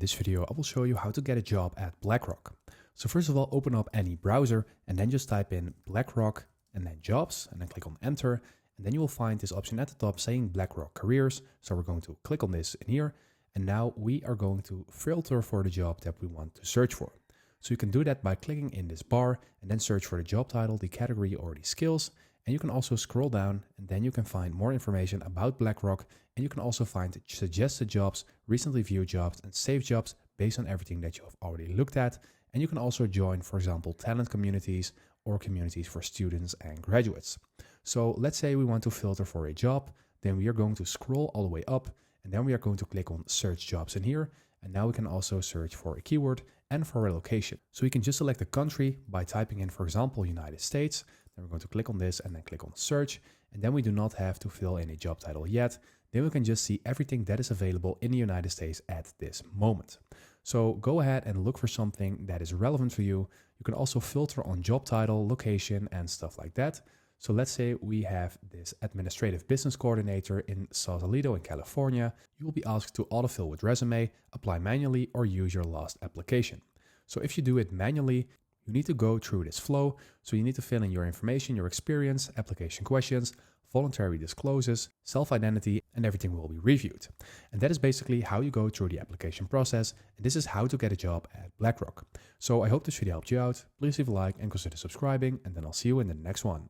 this video, I will show you how to get a job at BlackRock. So first of all, open up any browser and then just type in BlackRock and then jobs and then click on enter. And then you will find this option at the top saying BlackRock careers. So we're going to click on this in here. And now we are going to filter for the job that we want to search for. So you can do that by clicking in this bar and then search for the job title, the category or the skills. And you can also scroll down and then you can find more information about BlackRock. And you can also find suggested jobs, recently viewed jobs and saved jobs based on everything that you have already looked at. And you can also join, for example, talent communities or communities for students and graduates. So let's say we want to filter for a job, then we are going to scroll all the way up and then we are going to click on search jobs in here. And now we can also search for a keyword and for a location. So we can just select a country by typing in, for example, United States. Then we're going to click on this and then click on search. And then we do not have to fill in a job title yet. Then we can just see everything that is available in the United States at this moment. So go ahead and look for something that is relevant for you. You can also filter on job title, location, and stuff like that. So let's say we have this administrative business coordinator in Sausalito in California. You will be asked to autofill with resume, apply manually, or use your last application. So if you do it manually, you need to go through this flow. So you need to fill in your information, your experience, application questions, voluntary disclosures, self-identity, and everything will be reviewed. And that is basically how you go through the application process. And this is how to get a job at BlackRock. So I hope this video helped you out. Please leave a like and consider subscribing, and then I'll see you in the next one.